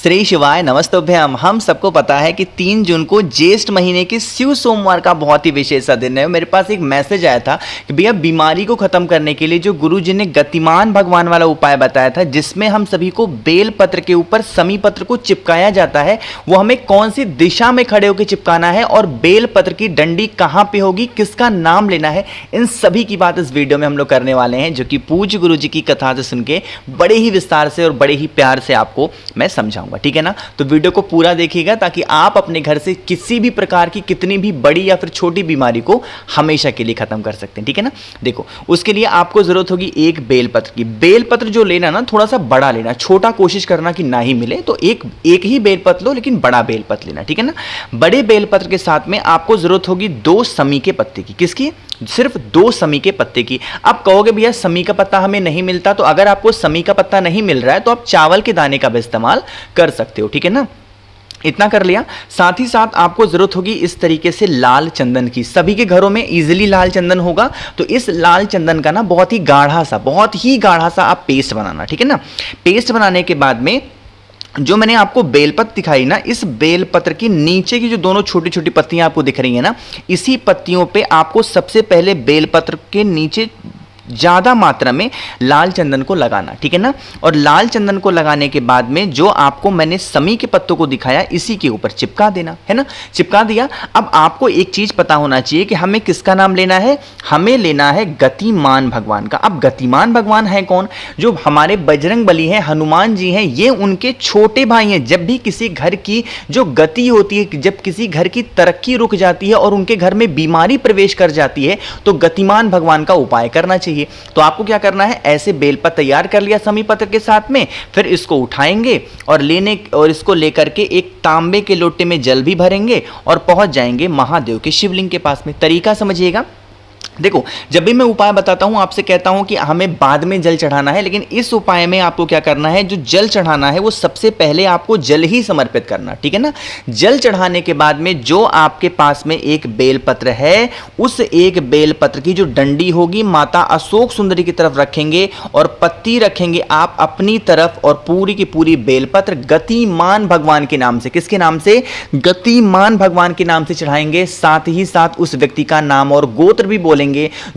श्री शिवाय नमस्तुभ्यम। हम सबको पता है कि 3 जून को ज्येष्ठ महीने के शिव सोमवार का बहुत ही विशेष दिन है। मेरे पास एक मैसेज आया था कि भैया बीमारी को खत्म करने के लिए जो गुरुजी ने गतिमान भगवान वाला उपाय बताया था, जिसमें हम सभी को बेल पत्र के ऊपर समी पत्र को चिपकाया जाता है, वो हमें कौन सी दिशा में खड़े होकर चिपकाना है और बेल पत्र की डंडी कहां पे होगी, किसका नाम लेना है, इन सभी की बात इस वीडियो में हम लोग करने वाले हैं, जो कि पूज्य गुरुजी की कथा से सुन के बड़े ही विस्तार से और बड़े ही प्यार से आपको मैं समझाऊंगा। ठीक है ना? तो वीडियो को पूरा देखिएगा ताकि आप अपने घर से किसी भी प्रकार की कितनी भी बड़ी या फिर छोटी बीमारी को हमेशा के लिए खत्म कर सकते हैं। ठीक है ना? देखो, उसके लिए आपको जरूरत होगी एक बेलपत्र की। बेलपत्र जो लेना ना, थोड़ा सा बड़ा लेना, छोटा कोशिश करना कि ना ही मिले, तो एक ही बेलपत्र लो, लेकिन बड़ा बेलपत्र लेना। ठीक है ना? बड़े बेलपत्र के साथ में आपको जरूरत होगी 2 समी के पत्ते की। किसकी? सिर्फ 2 समी के पत्ते की। आप कहोगे भैया समी का पत्ता हमें नहीं मिलता, तो अगर आपको समी का पत्ता नहीं मिल रहा है तो आप चावल के दाने का भी इस्तेमाल कर सकते हो। ठीक है ना? इतना कर लिया। साथ ही साथ आपको जरूरत होगी इस तरीके से लाल चंदन की। सभी के घरों में इजीली लाल चंदन होगा, तो इस लाल चंदन का ना बहुत ही गाढ़ा सा आप पेस्ट बनाना। ठीक है ना? पेस्ट बनाने के बाद में जो मैंने आपको बेलपत्र दिखाई ना, इस बेलपत्र की नीचे की जो दोनों छोटी छोटी पत्तियां आपको दिख रही है ना, इसी पत्तियों पे आपको सबसे पहले बेलपत्र के नीचे ज्यादा मात्रा में लाल चंदन को लगाना। ठीक है ना? और लाल चंदन को लगाने के बाद में जो आपको मैंने समी के पत्तों को दिखाया, इसी के ऊपर चिपका देना है ना। चिपका दिया। अब आपको एक चीज पता होना चाहिए कि हमें किसका नाम लेना है। हमें लेना है गतिमान भगवान का। अब गतिमान भगवान है कौन? जो हमारे बजरंग बली हैं, हनुमान जी हैं, ये उनके छोटे भाई हैं। जब भी किसी घर की जो गति होती है, जब किसी घर की तरक्की रुक जाती है और उनके घर में बीमारी प्रवेश कर जाती है, तो गतिमान भगवान का उपाय करना चाहिए। तो आपको क्या करना है, ऐसे बेलपत्र तैयार कर लिया समी पत्र के साथ में, फिर इसको उठाएंगे और इसको लेकर के एक तांबे के लोटे में जल भी भरेंगे और पहुंच जाएंगे महादेव के शिवलिंग के पास में। तरीका समझिएगा। देखो, जब भी मैं उपाय बताता हूं, आपसे कहता हूं कि हमें बाद में जल चढ़ाना है, लेकिन इस उपाय में आपको क्या करना है, जो जल चढ़ाना है वो सबसे पहले आपको जल ही समर्पित करना। ठीक है ना? जल चढ़ाने के बाद में जो आपके पास में एक बेलपत्र है, उस एक बेलपत्र की जो डंडी होगी माता अशोक सुंदरी की तरफ रखेंगे और पत्ती रखेंगे आप अपनी तरफ, और पूरी की पूरी बेलपत्र गतिमान भगवान के नाम से, किसके नाम से? गतिमान भगवान के नाम से चढ़ाएंगे। साथ ही साथ उस व्यक्ति का नाम और गोत्र भी बोलेंगे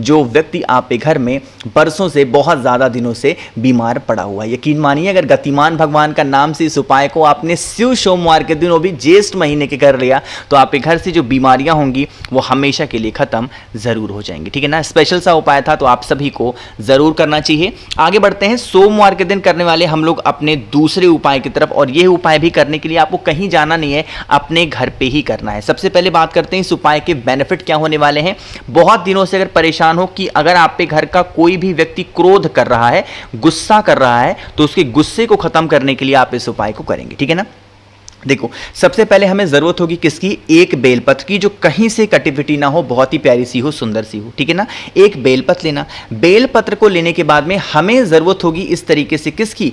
जो व्यक्ति आपके घर में बरसों से, बहुत ज्यादा दिनों से बीमार पड़ा हुआ है। यकीन मानिए, अगर गतिमान भगवान का नाम से इस उपाय को आपने शिव सोमवार के दिन, वो भी ज्येष्ठ महीने के कर लिया, तो आपके घर से जो बीमारियां होंगी वो हमेशा के लिए खत्म जरूर हो जाएंगी। ठीक है ना? स्पेशल सा उपाय था, तो आप सभी को जरूर करना चाहिए। आगे बढ़ते हैं। सोमवार के दिन करने वाले हम लोग अपने दूसरे उपाय की तरफ, और यह उपाय भी करने के लिए आपको कहीं जाना नहीं है, अपने घर पे ही करना है। सबसे पहले बात करते हैं इस उपाय के बेनिफिट क्या होने वाले हैं। बहुत दिनों से अगर परेशान हो कि अगर आप पे घर का कोई भी व्यक्ति क्रोध कर रहा है, गुस्सा कर रहा है, तो उसके गुस्से को खत्म करने के लिए आप इस उपाय को करेंगे। ठीक है ना? देखो, सबसे पहले हमें जरूरत होगी किसकी? एक बेलपत्र की, जो कहीं से कटी फिटी ना हो, बहुत ही प्यारी सी हो, सुंदर सी हो। ठीक है ना? एक बेलपत्र लेना। बेलपत्र को लेने के बाद में हमें जरूरत होगी इस तरीके से किसकी?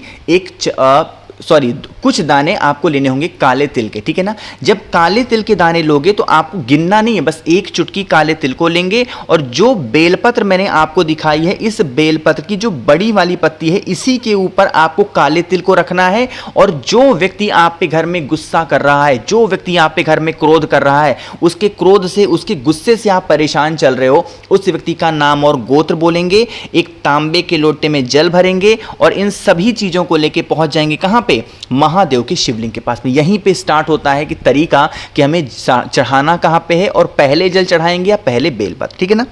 कुछ दाने आपको लेने होंगे काले तिल के। ठीक है ना? जब काले तिल के दाने लोगे तो आपको गिनना नहीं है, बस एक चुटकी काले तिल को लेंगे, और जो बेलपत्र मैंने आपको दिखाई है, इस बेलपत्र की जो बड़ी वाली पत्ती है, इसी के ऊपर आपको काले तिल को रखना है। और जो व्यक्ति आप पे घर में गुस्सा कर रहा है, जो व्यक्ति आप पे घर में क्रोध कर रहा है, उसके क्रोध से, उसके गुस्से से आप परेशान चल रहे हो, उस व्यक्ति का नाम और गोत्र बोलेंगे, एक तांबे के लोटे में जल भरेंगे, और इन सभी चीजों को लेके पहुंच जाएंगे कहां पे? महादेव के शिवलिंग के पास में। यहीं पे स्टार्ट होता है कि तरीका कि हमें चढ़ाना कहां पे है, और पहले जल चढ़ाएंगे या पहले बेलपत्र। ठीक है ना?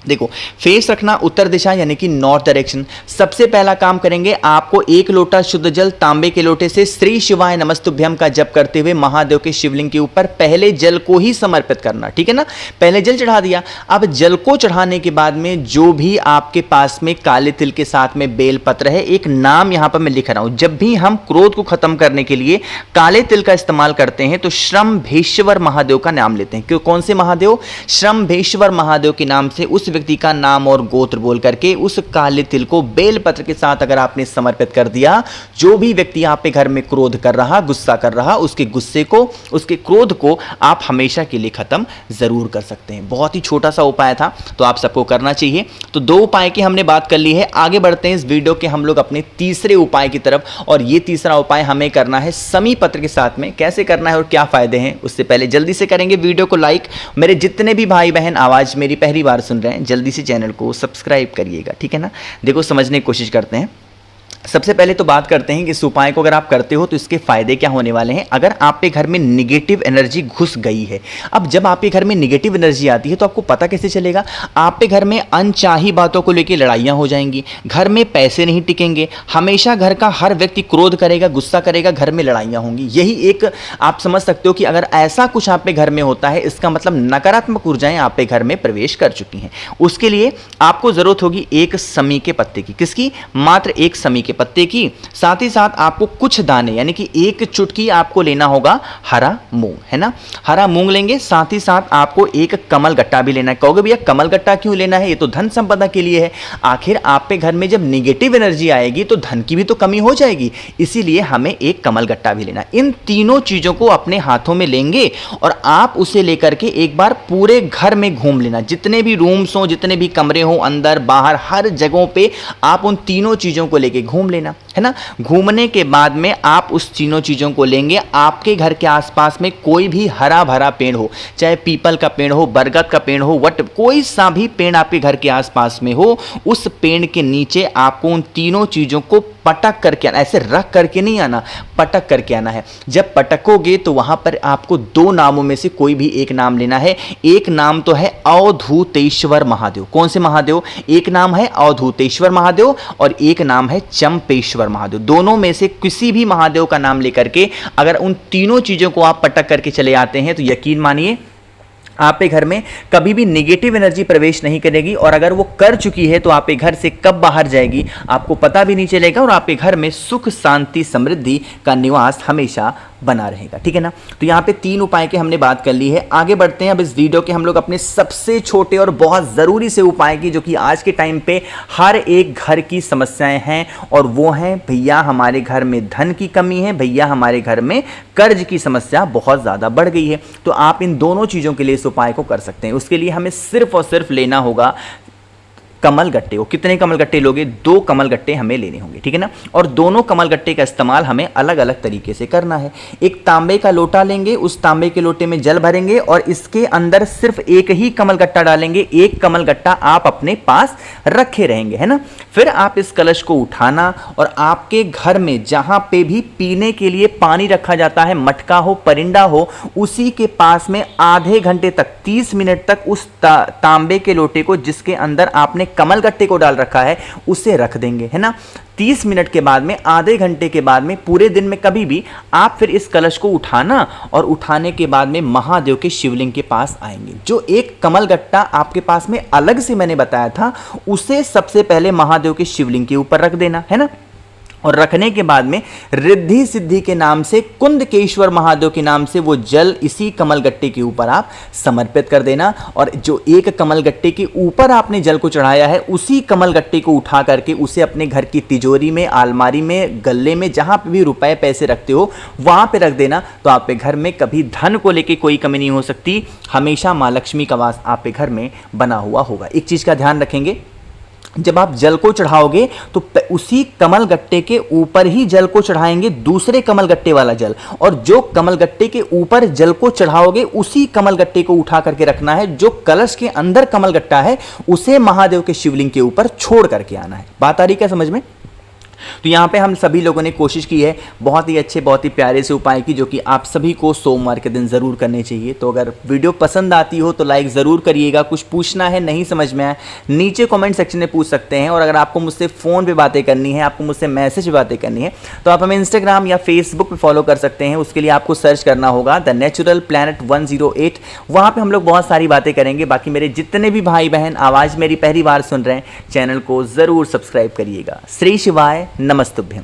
देखो, फेस रखना उत्तर दिशा, यानी कि नॉर्थ डायरेक्शन। सबसे पहला काम करेंगे, आपको 1 लोटा शुद्ध जल तांबे के लोटे से श्री शिवाय नमस्तुभ्यम का जप करते हुए महादेव के शिवलिंग के ऊपर पहले जल को ही समर्पित करना। ठीक है ना? पहले जल चढ़ा दिया। अब जल को चढ़ाने के बाद में जो भी आपके पास में काले तिल के साथ में बेलपत्र है, एक नाम यहां पर मैं लिख रहा हूं। जब भी हम क्रोध को खत्म करने के लिए काले तिल का इस्तेमाल करते हैं, तो श्रम्भेश्वर महादेव का नाम लेते हैं। क्यों? कौन से महादेव? श्रम्भेश्वर महादेव के नाम से उस व्यक्ति का नाम और गोत्र बोल करके उस काले तिल को बेलपत्र के साथ अगर आपने समर्पित कर दिया, जो भी व्यक्ति आप पे घर में क्रोध कर रहा, गुस्सा कर रहा, उसके गुस्से को, उसके क्रोध को आप हमेशा के लिए खत्म जरूर कर सकते हैं। बहुत ही छोटा सा उपाय था, तो आप सबको करना चाहिए। तो 2 उपाय की हमने बात कर ली है। आगे बढ़ते हैं इस वीडियो के हम लोग अपने तीसरे उपाय की तरफ, और ये तीसरा उपाय हमें करना है समी पत्र के साथ में। कैसे करना है और क्या फायदे हैं, उससे पहले जल्दी से करेंगे वीडियो को लाइक। मेरे जितने भी भाई बहन आवाज मेरी पहली बार सुन रहे हैं, जल्दी से चैनल को सब्सक्राइब करिएगा, ठीक है ना। देखो समझने की कोशिश करते हैं। सबसे पहले तो बात करते हैं कि इस उपाय को अगर आप करते हो तो इसके फायदे क्या होने वाले हैं। अगर आपके घर में निगेटिव एनर्जी घुस गई है, अब जब आपके घर में निगेटिव एनर्जी आती है तो आपको पता कैसे चलेगा। आपके घर में अनचाही बातों को लेकर लड़ाइयां हो जाएंगी, घर में पैसे नहीं टिकेंगे, हमेशा घर का हर व्यक्ति क्रोध करेगा, गुस्सा करेगा, घर में लड़ाइयां होंगी। यही एक आप समझ सकते हो कि अगर ऐसा कुछ आपके घर में होता है, इसका मतलब नकारात्मक ऊर्जाएं आपके घर में प्रवेश कर चुकी हैं। उसके लिए आपको जरूरत होगी एक समी के पत्ते की। किसकी? मात्र एक समी के पत्ते की। साथ ही साथ आपको कुछ दाने, यानी कि एक चुटकी आपको लेना होगा हरा मूंग, है ना। हरा मूंग लेंगे। साथ ही साथ आपको एक कमल गट्टा भी लेना है। कहोगे भैया कमल गट्टा क्यों लेना है, ये तो धन संपदा के लिए है। आखिर आपके घर में जब निगेटिव एनर्जी आएगी तो धन की भी तो कमी हो जाएगी, इसीलिए हमें एक कमल गट्टा भी लेना है। इन तीनों चीजों को अपने हाथों में लेंगे और आप उसे लेकर के एक बार पूरे घर में घूम लेना। जितने भी रूम्स हो, जितने भी कमरे हो, अंदर बाहर हर जगहों पे आप उन तीनों चीजों को लेके घूम लेना, है ना। घूमने के बाद में आप उस तीनों चीजों को लेंगे। आपके घर के आसपास में कोई भी हरा भरा पेड़ हो, चाहे पीपल का पेड़ हो, बरगद का पेड़ हो, कोई सा भी पेड़ आपके घर के आसपास में हो, उस पेड़ के नीचे आपको उन तीनों चीजों को पटक करके आना। ऐसे रख करके नहीं आना, पटक करके आना है। जब पटकोगे तो वहां पर आपको 2 नामों में से कोई भी एक नाम लेना है। एक नाम तो है अवधूतेश्वर महादेव। कौन से महादेव? एक नाम है अवधूतेश्वर महादेव और एक नाम है चंपेश्वर महादेव। दोनों में से किसी भी महादेव का नाम लेकर के अगर उन तीनों चीजों को आप पटक करके चले आते हैं तो यकीन मानिए आपके घर में कभी भी नेगेटिव एनर्जी प्रवेश नहीं करेगी, और अगर वो कर चुकी है तो आपके घर से कब बाहर जाएगी आपको पता भी नहीं चलेगा, और आपके घर में सुख शांति समृद्धि का निवास हमेशा बना रहेगा, ठीक है ना। तो यहाँ पे 3 उपाय की हमने बात कर ली है। आगे बढ़ते हैं अब इस वीडियो के हम लोग अपने सबसे छोटे और बहुत ज़रूरी से उपाय की, जो कि आज के टाइम पे हर एक घर की समस्याएं हैं, और वो हैं भैया हमारे घर में धन की कमी है, भैया हमारे घर में कर्ज की समस्या बहुत ज़्यादा बढ़ गई है। तो आप इन दोनों चीज़ों के लिए इस उपाय को कर सकते हैं। उसके लिए हमें सिर्फ और सिर्फ लेना होगा कमल गट्टे। वो कितने कमल गट्टे लोगे? 2 कमल गट्टे हमें लेने होंगे, ठीक है ना। और दोनों कमल गट्टे का इस्तेमाल हमें अलग अलग तरीके से करना है। एक तांबे का लोटा लेंगे, उस तांबे के लोटे में जल भरेंगे और इसके अंदर सिर्फ एक ही कमल गट्टा डालेंगे। एक कमल गट्टा आप अपने पास रखे रहेंगे, है ना। फिर आप इस कलश को उठाना और आपके घर में जहां पे भी पीने के लिए पानी रखा जाता है, मटका हो, परिंदा हो, उसी के पास में आधे घंटे तक 30 मिनट तक उस तांबे के लोटे को जिसके अंदर आपने कमल गट्टे को डाल रखा है उसे रख देंगे, है ना। 30 मिनट के बाद में, आधे घंटे के बाद में, पूरे दिन में कभी भी आप फिर इस कलश को उठाना और उठाने के बाद में महादेव के शिवलिंग के पास आएंगे। जो एक कमल गट्टा आपके पास में अलग से मैंने बताया था, उसे सबसे पहले महादेव के शिवलिंग के ऊपर रख देना, है ना। और रखने के बाद में रिद्धि सिद्धि के नाम से, कुंदकेश्वर महादेव के नाम से वो जल इसी कमल गट्टे के ऊपर आप समर्पित कर देना। और जो एक कमल गट्टे के ऊपर आपने जल को चढ़ाया है, उसी कमल गट्टे को उठा करके उसे अपने घर की तिजोरी में, अलमारी में, गल्ले में, जहां पे भी रुपए पैसे रखते हो वहां पे रख देना। तो आपके घर में कभी धन को लेके कोई कमी नहीं हो सकती, हमेशा मां लक्ष्मी का वास आपके घर में बना हुआ होगा। एक चीज का ध्यान रखेंगे, जब आप जल को चढ़ाओगे तो उसी कमल गट्टे के ऊपर ही जल को चढ़ाएंगे, दूसरे कमल गट्टे वाला जल। और जो कमल गट्टे के ऊपर जल को चढ़ाओगे उसी कमल गट्टे को उठा करके रखना है। जो कलश के अंदर कमल गट्टा है उसे महादेव के शिवलिंग के ऊपर छोड़ करके आना है। बात आ रही क्या समझ में? तो यहाँ पे हम सभी लोगों ने कोशिश की है बहुत ही अच्छे, बहुत ही प्यारे से उपाय की, जो कि आप सभी को सोमवार के दिन ज़रूर करने चाहिए। तो अगर वीडियो पसंद आती हो तो लाइक ज़रूर करिएगा। कुछ पूछना है, नहीं समझ में आया, नीचे कमेंट सेक्शन में पूछ सकते हैं। और अगर आपको मुझसे फ़ोन पे बातें करनी है, आपको मुझसे मैसेज पे बातें करनी है, तो आप हमें इंस्टाग्राम या फेसबुक पे फॉलो कर सकते हैं। उसके लिए आपको सर्च करना होगा द नेचुरल प्लैनेट 108। वहाँ पर हम लोग बहुत सारी बातें करेंगे। बाकी मेरे जितने भी भाई बहन आवाज़ मेरी पहली बार सुन रहे हैं, चैनल को ज़रूर सब्सक्राइब करिएगा। श्री शिवाय नमस्तुभ्यम।